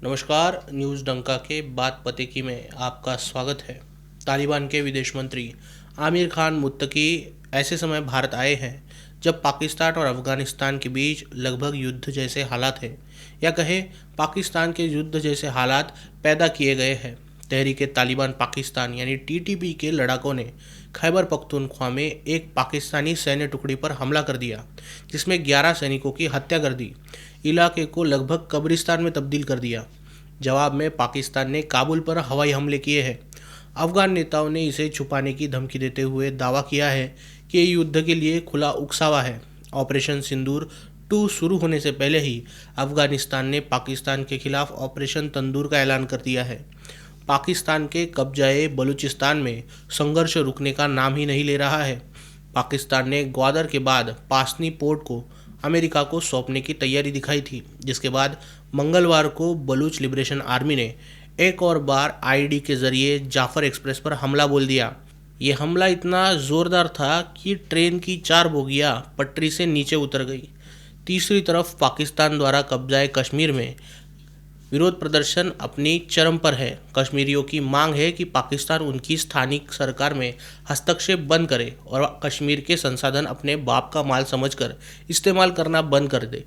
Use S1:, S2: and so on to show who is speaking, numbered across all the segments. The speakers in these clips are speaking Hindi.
S1: नमस्कार। न्यूज़ डंका के बात पते की में आपका स्वागत है। तालिबान के विदेश मंत्री आमिर खान मुत्तकी ऐसे समय भारत आए हैं जब पाकिस्तान और अफगानिस्तान के बीच लगभग युद्ध जैसे हालात हैं, या कहें पाकिस्तान के युद्ध जैसे हालात पैदा किए गए हैं। तहरीक तालिबान पाकिस्तान यानी टीटीपी के लड़ाकों ने खैबर पख्तूनख्वा में एक पाकिस्तानी सैन्य टुकड़ी पर हमला कर दिया, जिसमें 11 सैनिकों की हत्या कर दी। इलाके को लगभग कब्रिस्तान में तब्दील कर दिया। जवाब में पाकिस्तान ने काबुल पर हवाई हमले किए हैं। अफगान नेताओं ने इसे छुपाने की धमकी देते हुए दावा किया है कि ये युद्ध के लिए खुला उकसावा है। ऑपरेशन सिंदूर 2 शुरू होने से पहले ही अफगानिस्तान ने पाकिस्तान के खिलाफ ऑपरेशन तंदूर का ऐलान कर दिया है। पाकिस्तान के कब्जाए बलूचिस्तान में संघर्ष रुकने का नाम ही नहीं ले रहा है। पाकिस्तान ने ग्वादर के बाद पासनी पोर्ट को अमेरिका को सौंपने की तैयारी दिखाई थी, जिसके बाद मंगलवार को बलूच लिबरेशन आर्मी ने एक और बार आईडी के जरिए जाफर एक्सप्रेस पर हमला बोल दिया। ये हमला इतना ज़ोरदार था कि ट्रेन की 4 बोगियां पटरी से नीचे उतर गई। तीसरी तरफ पाकिस्तान द्वारा कब्जाए कश्मीर में विरोध प्रदर्शन अपनी चरम पर है। कश्मीरियों की मांग है कि पाकिस्तान उनकी स्थानिक सरकार में हस्तक्षेप बंद करे और कश्मीर के संसाधन अपने बाप का माल समझकर इस्तेमाल करना बंद कर दे।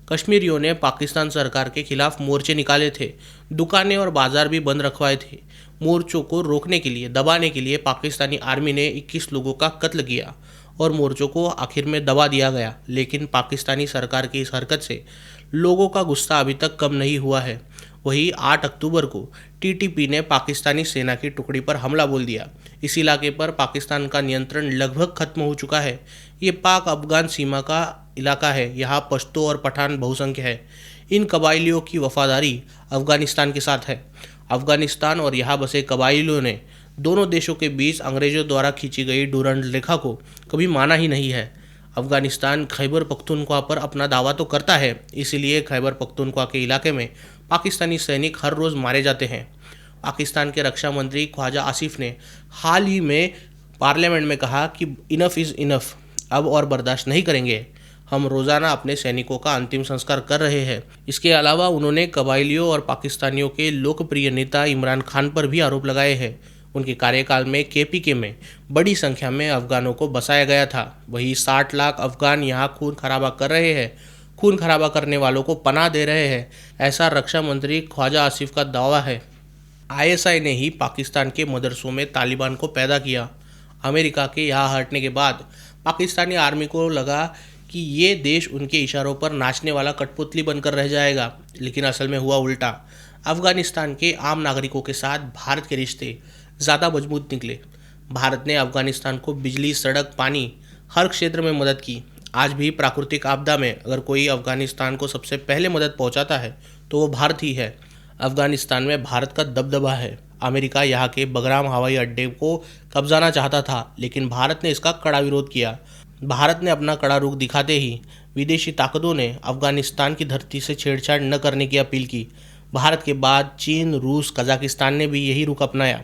S1: कश्मीरियों ने पाकिस्तान सरकार के खिलाफ मोर्चे निकाले थे, दुकानें और बाजार भी बंद रखवाए थे। मोर्चों को रोकने के लिए, दबाने के लिए पाकिस्तानी आर्मी ने 21 लोगों का कत्ल किया और मोर्चों को आखिर में दबा दिया गया। लेकिन पाकिस्तानी सरकार की इस हरकत से लोगों का गुस्सा अभी तक कम नहीं हुआ है। वही 8 अक्टूबर को टीटीपी ने पाकिस्तानी सेना की टुकड़ी पर हमला बोल दिया। इस इलाके पर पाकिस्तान का नियंत्रण लगभग खत्म हो चुका है। ये पाक अफगान सीमा का इलाका है। यहाँ पश्तो और पठान बहुसंख्य है। इन कबाइलियों की वफादारी अफगानिस्तान के साथ है। अफगानिस्तान और यहाँ बसे कबाइलियों ने दोनों देशों के बीच अंग्रेजों द्वारा खींची गई डूरंड रेखा को कभी माना ही नहीं है। अफगानिस्तान खैबर पख्तूनख्वा पर अपना दावा तो करता है, इसीलिए खैबर पख्तूनख्वा के इलाके में पाकिस्तानी सैनिक हर रोज़ मारे जाते हैं। पाकिस्तान के रक्षा मंत्री ख्वाजा आसिफ ने हाल ही में पार्लियामेंट में कहा कि इनफ इज़ इनफ, अब और बर्दाश्त नहीं करेंगे। हम रोज़ाना अपने सैनिकों का अंतिम संस्कार कर रहे हैं। इसके अलावा उन्होंने कबाइलियों और पाकिस्तानियों के लोकप्रिय नेता इमरान खान पर भी आरोप लगाए हैं। उनके कार्यकाल में केपीके में बड़ी संख्या में अफगानों को बसाया गया था। वही 60 लाख अफगान यहाँ खून खराबा कर रहे हैं, खून खराबा करने वालों को पनाह दे रहे हैं, ऐसा रक्षा मंत्री ख्वाजा आसिफ का दावा है। आईएसआई ने ही पाकिस्तान के मदरसों में तालिबान को पैदा किया। अमेरिका के यहाँ हटने के बाद पाकिस्तानी आर्मी को लगा कि ये देश उनके इशारों पर नाचने वाला कठपुतली बनकर रह जाएगा, लेकिन असल में हुआ उल्टा। अफगानिस्तान के आम नागरिकों के साथ भारत के रिश्ते ज़्यादा मजबूत निकले। भारत ने अफगानिस्तान को बिजली, सड़क, पानी हर क्षेत्र में मदद की। आज भी प्राकृतिक आपदा में अगर कोई अफगानिस्तान को सबसे पहले मदद पहुंचाता है तो वो भारत ही है। अफगानिस्तान में भारत का दबदबा है। अमेरिका यहाँ के बगराम हवाई अड्डे को कब्जाना चाहता था, लेकिन भारत ने इसका कड़ा विरोध किया। भारत ने अपना कड़ा रुख दिखाते ही विदेशी ताकतों ने अफगानिस्तान की धरती से छेड़छाड़ न करने की अपील की। भारत के बाद चीन, रूस, कजाकिस्तान ने भी यही रुख अपनाया।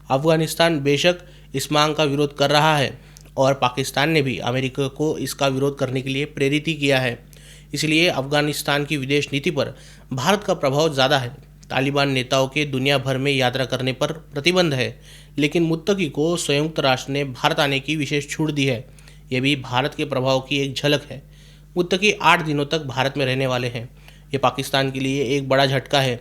S1: अफगानिस्तान बेशक इस मांग का विरोध कर रहा है और पाकिस्तान ने भी अमेरिका को इसका विरोध करने के लिए प्रेरित ही किया है। इसलिए अफगानिस्तान की विदेश नीति पर भारत का प्रभाव ज़्यादा है। तालिबान नेताओं के दुनिया भर में यात्रा करने पर प्रतिबंध है, लेकिन मुत्तकी को संयुक्त राष्ट्र ने भारत आने की विशेष छूट दी है। ये भी भारत के प्रभाव की एक झलक है। मुत्तकी 8 दिनों तक भारत में रहने वाले हैं। ये पाकिस्तान के लिए एक बड़ा झटका है।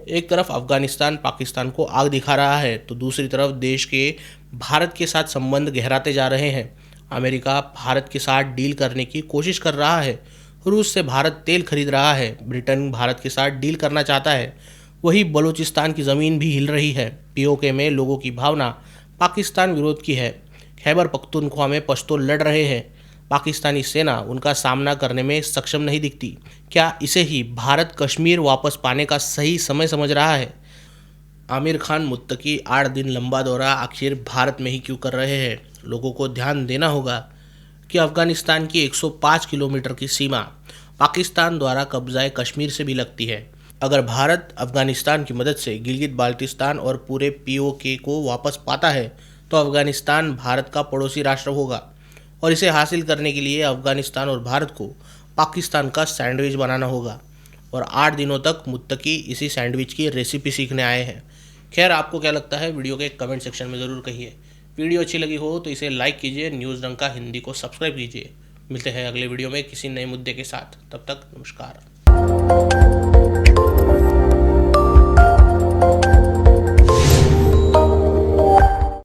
S1: एक तरफ अफगानिस्तान पाकिस्तान को आग दिखा रहा है, तो दूसरी तरफ देश के भारत के साथ संबंध गहराते जा रहे हैं। अमेरिका भारत के साथ डील करने की कोशिश कर रहा है। रूस से भारत तेल खरीद रहा है। ब्रिटेन भारत के साथ डील करना चाहता है। वही बलूचिस्तान की ज़मीन भी हिल रही है। पीओके में लोगों की भावना पाकिस्तान विरोध की है। खैबर पख्तूनख्वा में पश्तो लड़ रहे हैं। पाकिस्तानी सेना उनका सामना करने में सक्षम नहीं दिखती। क्या इसे ही भारत कश्मीर वापस पाने का सही समय समझ रहा है? आमिर खान मुत्तकी 8 दिन लंबा दौरा आखिर भारत में ही क्यों कर रहे हैं? लोगों को ध्यान देना होगा कि अफगानिस्तान की 105 किलोमीटर की सीमा पाकिस्तान द्वारा कब्जाए कश्मीर से भी लगती है। अगर भारत अफगानिस्तान की मदद से गिलगित बाल्टिस्तान और पूरे पीओके को वापस पाता है तो अफगानिस्तान भारत का पड़ोसी राष्ट्र होगा, और इसे हासिल करने के लिए अफगानिस्तान और भारत को पाकिस्तान का सैंडविच बनाना होगा। और 8 दिनों तक मुत्तकी इसी सैंडविच की रेसिपी सीखने आए हैं। खैर, आपको क्या लगता है वीडियो के कमेंट सेक्शन में ज़रूर कहिए। वीडियो अच्छी लगी हो तो इसे लाइक कीजिए, न्यूज़ डंका हिंदी को सब्सक्राइब कीजिए। मिलते हैं अगले वीडियो में किसी नए मुद्दे के साथ। तब तक नमस्कार।